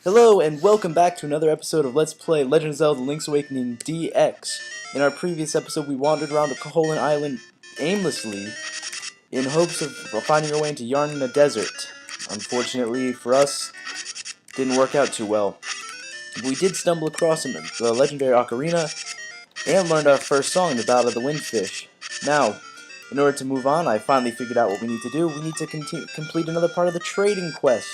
Hello and welcome back to another episode of Let's Play Legend of Zelda Link's Awakening DX. In our previous episode we wandered around the Koholint Island aimlessly in hopes of finding our way into Yarna Desert. Unfortunately for us, didn't work out too well. We did stumble across the legendary ocarina and learned our first song, the Ballad of the Windfish. Now, in order to move on, I finally figured out what we need to do. We need to complete another part of the trading quest.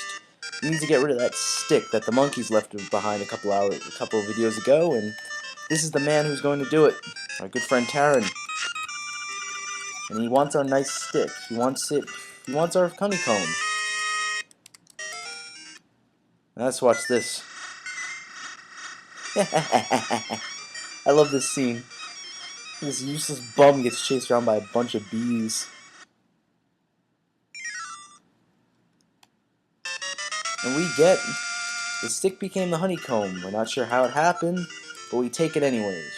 We need to get rid of that stick that the monkeys left behind a couple of videos ago, and this is the man who's going to do it. Our good friend Marin. And he wants our nice stick. He wants our honeycomb. Now let's watch this. I love this scene. This useless bum gets chased around by a bunch of bees. And we get the stick became the honeycomb. We're not sure how it happened, but we take it anyways.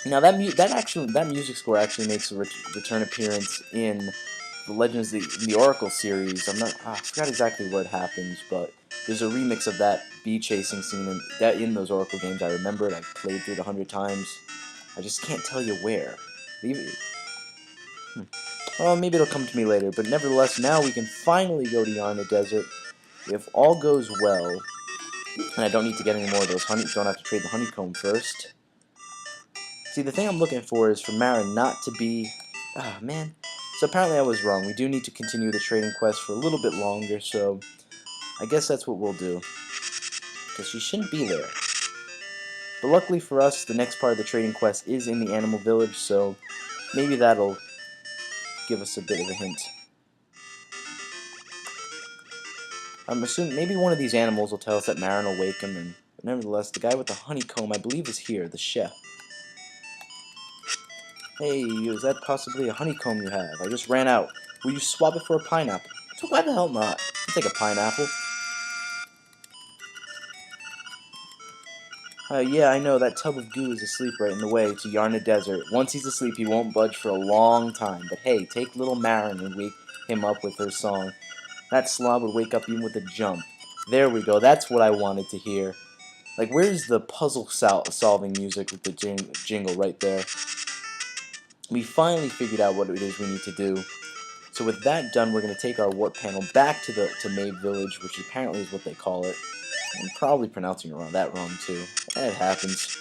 Now that music score actually makes a return appearance in the Legends of the Oracle series. I forgot exactly where it happens, but there's a remix of that bee chasing scene in those Oracle games. I remember it. I've played through it 100 times. I just can't tell you where. Well, maybe it'll come to me later, but nevertheless, now we can finally go to Yarna Desert. If all goes well, and I don't need to get any more of those don't have to trade the honeycomb first. See, the thing I'm looking for is for Marin not to be... Ah, man. So apparently I was wrong. We do need to continue the trading quest for a little bit longer, so I guess that's what we'll do. Because she shouldn't be there. But luckily for us, the next part of the trading quest is in the animal village, so maybe that'll give us a bit of a hint. I'm assuming maybe one of these animals will tell us that Marin will wake him, but nevertheless, the guy with the honeycomb, I believe, is here, the chef. Hey, is that possibly a honeycomb you have? I just ran out. Will you swap it for a pineapple? So why the hell not? I'll take a pineapple. Yeah, I know, that tub of goo is asleep right in the way to Yarna Desert. Once he's asleep, he won't budge for a long time. But hey, take little Marin and wake him up with her song. That slob would wake up even with a jump. There we go, that's what I wanted to hear. Like, where's the puzzle solving music with the jingle right there? We finally figured out what it is we need to do. So with that done, we're going to take our warp panel back to Maeve Village, which apparently is what they call it. I'm probably pronouncing that wrong too. It happens.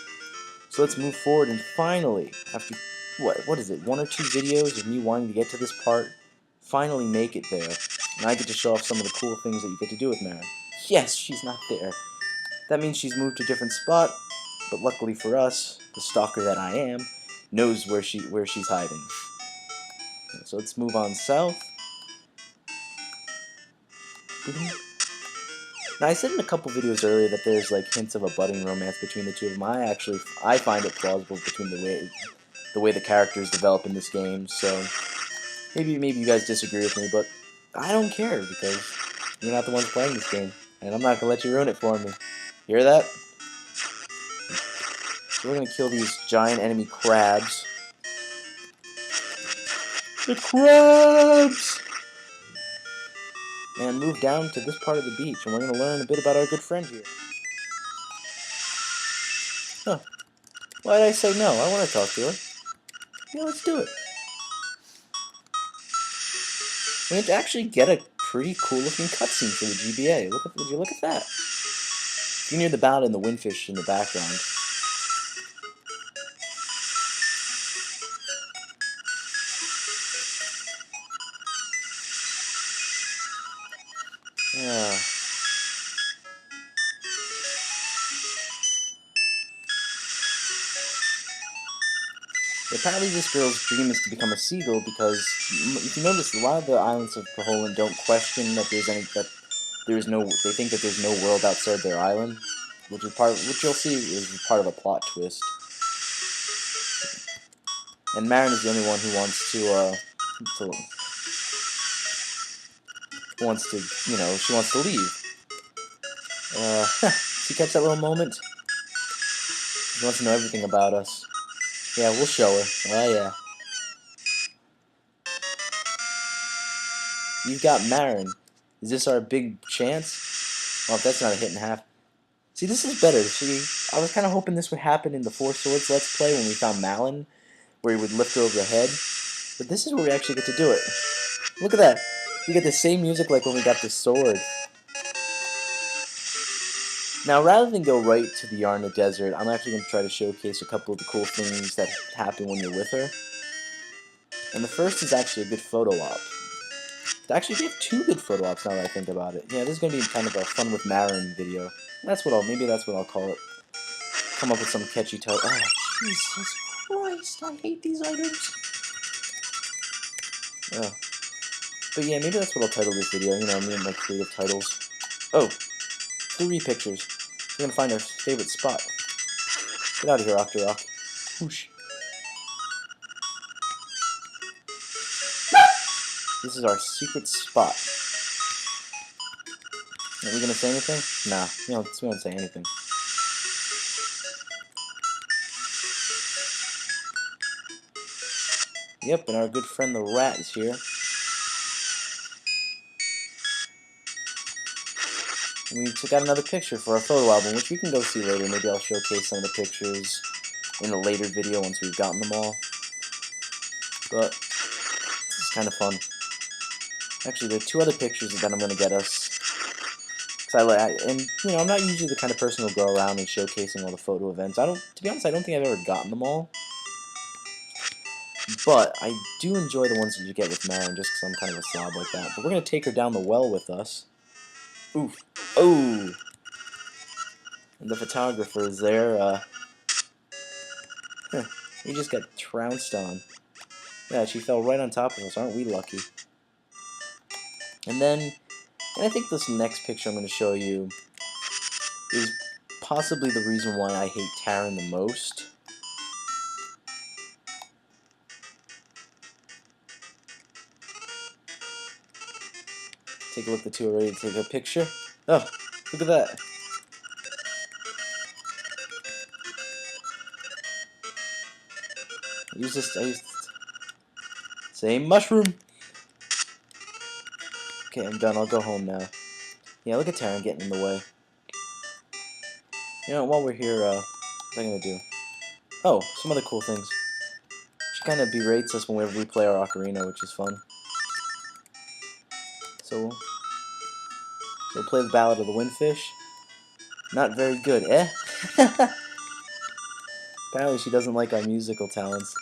So let's move forward and finally, after, what is it, 1 or 2 videos of me wanting to get to this part, finally make it there. And I get to show off some of the cool things that you get to do with Marin. Yes, she's not there. That means she's moved to a different spot, but luckily for us, the stalker that I am, knows where she's hiding. So let's move on south. Now, I said in a couple videos earlier that there's like hints of a budding romance between the two of them. I find it plausible between the way the characters develop in this game. So maybe you guys disagree with me, but I don't care because you're not the ones playing this game, and I'm not gonna let you ruin it for me. Hear that? So we're gonna kill these giant enemy crabs. The crabs! And move down to this part of the beach, and we're going to learn a bit about our good friend here. Huh. Why did I say no? I want to talk to her. Yeah, let's do it. We actually get a pretty cool looking cutscene for the GBA. Would you look at that? You can hear the ballad and the windfish in the background. Yeah. Apparently this girl's dream is to become a seagull because, if you notice, a lot of the islands of Koholint don't question that they think that there's no world outside their island, which you'll see is part of a plot twist. And Marin is the only one who wants to she wants to leave. You catch that little moment? She wants to know everything about us. Yeah, we'll show her. Oh yeah. You've got Marin. Is this our big chance? Well, if that's not a hit and a half. See, this is better. See, I was kind of hoping this would happen in the Four Swords Let's Play when we found Malin, where he would lift her over the head. But this is where we actually get to do it. Look at that. We get the same music like when we got the sword. Now, rather than go right to the Yarna Desert, I'm actually going to try to showcase a couple of the cool things that happen when you're with her. And the first is actually a good photo op. Actually, we have two good photo ops now that I think about it. Yeah, this is going to be kind of a fun with Marin video. Maybe that's what I'll call it. Come up with some catchy title. Oh, Jesus Christ, I hate these items. Oh. But yeah, maybe that's what I'll title this video, you know, me and my creative titles. Oh, 3 pictures. We're gonna find our favorite spot. Get out of here, Octorok. Whoosh. This is our secret spot. Are we gonna say anything? Nah, we don't say anything. Yep, and our good friend the rat is here. And we took out another picture for our photo album, which we can go see later. Maybe I'll showcase some of the pictures in a later video once we've gotten them all. But this is kind of fun. Actually, there are 2 other pictures that I'm gonna get us. And you know, I'm not usually the kind of person who'll go around and showcasing all the photo events. To be honest, I don't think I've ever gotten them all. But I do enjoy the ones that you get with Marin, just because I'm kind of a slob like that. But we're gonna take her down the well with us. Oof. Oh. And the photographer is there. We just got trounced on. Yeah, she fell right on top of us. Aren't we lucky? And I think this next picture I'm going to show you is possibly the reason why I hate Taran the most. Take a look, the 2 are ready to take a picture. Oh, look at that. I used same mushroom. Okay, I'm done. I'll go home now. Yeah, look at Taran getting in the way. You know, while we're here, what am I gonna do? Oh, some other cool things. She kind of berates us whenever we play our ocarina, which is fun. So we'll play the Ballad of the Windfish. Not very good, eh? Apparently she doesn't like our musical talents.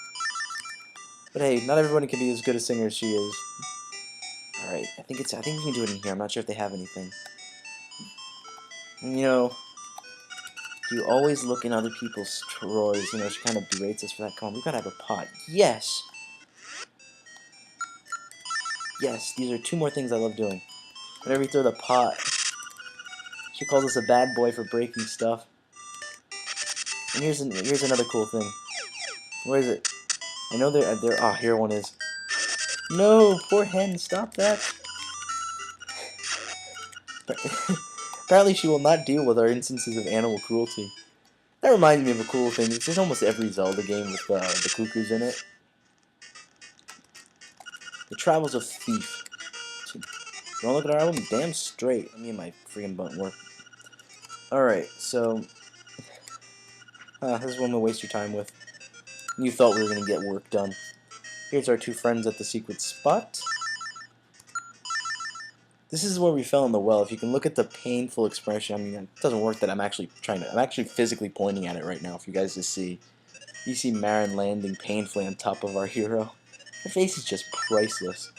But hey, not everyone can be as good a singer as she is. Alright, I think we can do it in here. I'm not sure if they have anything. And, you know, you always look in other people's drawers. You know, she kind of berates us for that. Come on, we gotta have a pot. Yes! Yes, these are 2 more things I love doing. Whenever we throw the pot, she calls us a bad boy for breaking stuff. And here's another cool thing. Where is it? I know they're ah, here one is. No, poor hen, stop that. Apparently she will not deal with our instances of animal cruelty. That reminds me of a cool thing. There's almost every Zelda game with the cuckoos in it. The Travels of Thief. You wanna look at our album? Damn straight. Me and my freaking button work. Alright, so this is one to waste your time with. You thought we were gonna get work done. Here's our 2 friends at the secret spot. This is where we fell in the well. If you can look at the painful expression, I mean, it doesn't work that I'm actually physically pointing at it right now for you guys to see. You see Marin landing painfully on top of our hero. Her face is just priceless.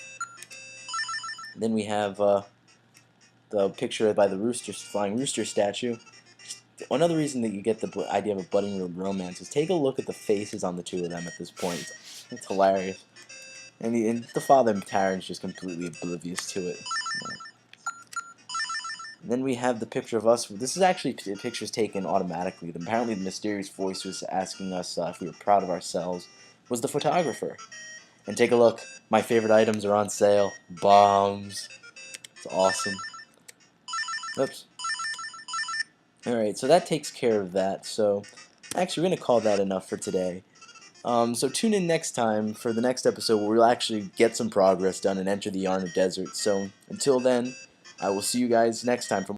And then we have the picture by the flying rooster statue. Another reason that you get the idea of a budding romance is take a look at the faces on the 2 of them at this point. It's hilarious. And the father, Taran's just completely oblivious to it. And then we have the picture of us. This is actually pictures taken automatically. Apparently the mysterious voice was asking us if we were proud of ourselves. Was the photographer. And take a look. My favorite items are on sale. Bombs. It's awesome. Oops. Alright, so that takes care of that. So, actually, we're going to call that enough for today. So tune in next time for the next episode where we'll actually get some progress done and enter the Yarna Desert. So, until then, I will see you guys next time.